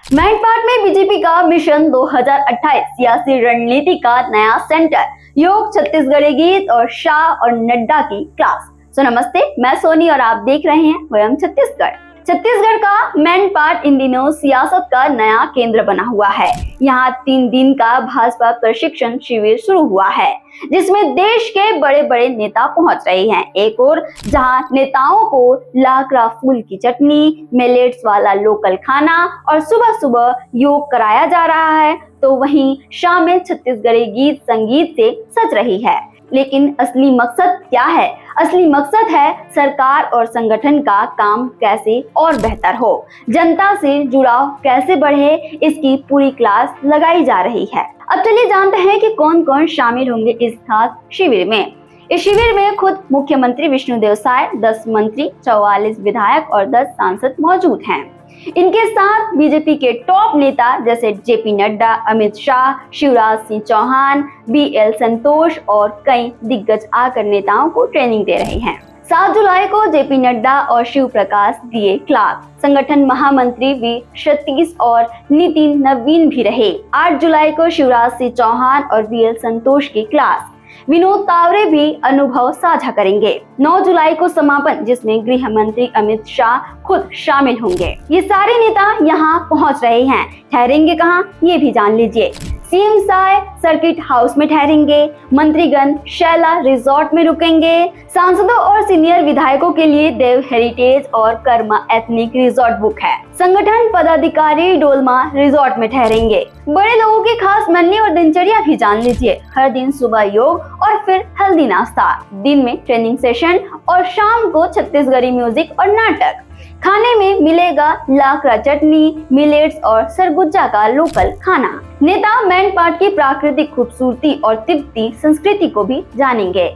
मैनपाट में बीजेपी का मिशन 2028 सियासी रणनीति का नया सेंटर, योग, छत्तीसगढ़ी गीत और शाह और नड्डा की क्लास। नमस्ते, मैं सोनी और आप देख रहे हैं वयम छत्तीसगढ़। छत्तीसगढ़ का मैनपाट इन दिनों सियासत का नया केंद्र बना हुआ है। यहाँ 3 दिन का भाजपा प्रशिक्षण शिविर शुरू हुआ है, जिसमें देश के बड़े बड़े नेता पहुंच रहे हैं। एक और जहां नेताओं को लाकड़ा फूल की चटनी, मिलेट्स वाला लोकल खाना और सुबह सुबह योग कराया जा रहा है, तो वहीं शाम में छत्तीसगढ़ी गीत संगीत से सज रही है। लेकिन असली मकसद क्या है? असली मकसद है सरकार और संगठन का काम कैसे और बेहतर हो, जनता से जुड़ाव कैसे बढ़े, इसकी पूरी क्लास लगाई जा रही है। अब चलिए जानते हैं कि कौन कौन शामिल होंगे इस खास शिविर में। इस शिविर में खुद मुख्यमंत्री विष्णुदेव साय, 10 मंत्री, 44 विधायक और 10 सांसद मौजूद हैं। इनके साथ बीजेपी के टॉप नेता जैसे जेपी नड्डा, अमित शाह, शिवराज सिंह चौहान, बीएल संतोष और कई दिग्गज आकर नेताओं को ट्रेनिंग दे रहे हैं। 7 जुलाई को जेपी नड्डा और शिव प्रकाश दिए क्लास। संगठन महामंत्री वी सतीश और नितिन नवीन भी रहे। 8 जुलाई को शिवराज सिंह चौहान और बीएल संतोष की क्लास। विनोद तावरे भी अनुभव साझा करेंगे। 9 जुलाई को समापन, जिसमें गृह मंत्री अमित शाह खुद शामिल होंगे। ये सारे नेता यहाँ पहुँच रहे हैं। ठहरेंगे कहाँ, ये भी जान लीजिए। सीएम साय सर्किट हाउस में ठहरेंगे, मंत्रीगण शैला रिजॉर्ट में रुकेंगे, सांसदों और सीनियर विधायकों के लिए देव हेरिटेज और कर्मा एथनिक रिजॉर्ट बुक है। संगठन पदाधिकारी डोलमा रिजॉर्ट में ठहरेंगे। बड़े लोगों की खास मेन्यू और दिनचर्या भी जान लीजिए। हर दिन सुबह योग और फिर हेल्दी नाश्ता, दिन में ट्रेनिंग सेशन और शाम को छत्तीसगढ़ी म्यूजिक और नाटक। खाने में मिलेगा लाकड़ा चटनी, मिलेट्स और सरगुजा का लोकल खाना। नेता मैनपाट की प्राकृतिक खूबसूरती और तिब्बती संस्कृति को भी जानेंगे।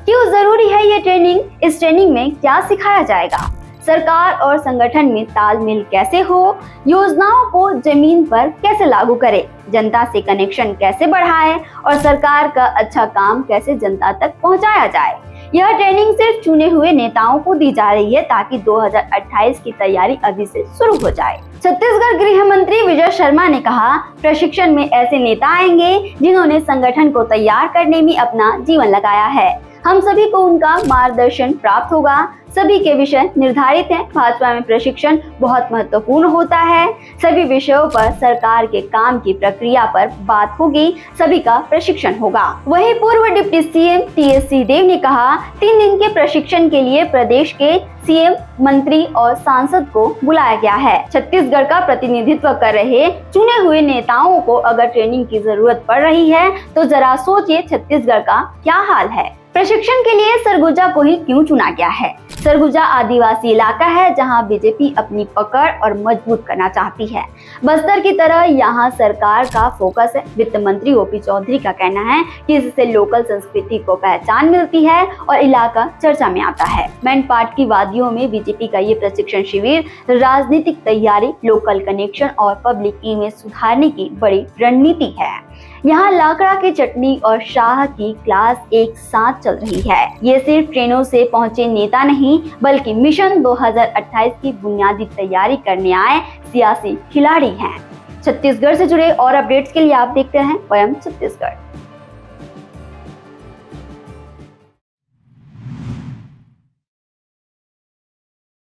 क्यों जरूरी है ये ट्रेनिंग? इस ट्रेनिंग में क्या सिखाया जाएगा? सरकार और संगठन में तालमेल कैसे हो, योजनाओं को जमीन पर कैसे लागू करे, जनता से कनेक्शन कैसे बढ़ाए और सरकार का अच्छा काम कैसे जनता तक पहुंचाया जाए। यह ट्रेनिंग सिर्फ चुने हुए नेताओं को दी जा रही है ताकि 2028 की तैयारी अभी से शुरू हो जाए। छत्तीसगढ़ गृह मंत्री विजय शर्मा ने कहा, प्रशिक्षण में ऐसे नेता आएंगे जिन्होंने संगठन को तैयार करने में अपना जीवन लगाया है। हम सभी को उनका मार्गदर्शन प्राप्त होगा। सभी के विषय निर्धारित हैं। भाजपा में प्रशिक्षण बहुत महत्वपूर्ण होता है। सभी विषयों पर सरकार के काम की प्रक्रिया पर बात होगी, सभी का प्रशिक्षण होगा। वहीं पूर्व डिप्टी सीएम टीएस सिंहदेव ने कहा, 3 दिन के प्रशिक्षण के लिए प्रदेश के सीएम, मंत्री और सांसद को बुलाया गया है। छत्तीसगढ़ का प्रतिनिधित्व कर रहे चुने हुए नेताओं को अगर ट्रेनिंग की जरूरत पड़ रही है तो जरा सोचिए छत्तीसगढ़ का क्या हाल है। प्रशिक्षण के लिए सरगुजा को ही क्यों चुना गया है? सरगुजा आदिवासी इलाका है जहां बीजेपी अपनी पकड़ और मजबूत करना चाहती है। बस्तर की तरह यहां सरकार का फोकस है। वित्त मंत्री ओपी चौधरी का कहना है कि इससे लोकल संस्कृति को पहचान मिलती है और इलाका चर्चा में आता है। मैनपाट की वादियों में बीजेपी का ये प्रशिक्षण शिविर राजनीतिक तैयारी, लोकल कनेक्शन और पब्लिक इमेज सुधारने की बड़ी रणनीति है। यहाँ लाकड़ा की चटनी और शाह की क्लास एक साथ चल रही है। ये सिर्फ ट्रेनों से पहुंचे नेता नहीं, बल्कि मिशन 2028 की बुनियादी तैयारी करने आए सियासी खिलाड़ी हैं। छत्तीसगढ़ से जुड़े और अपडेट्स के लिए आप देखते हैं वयम छत्तीसगढ़।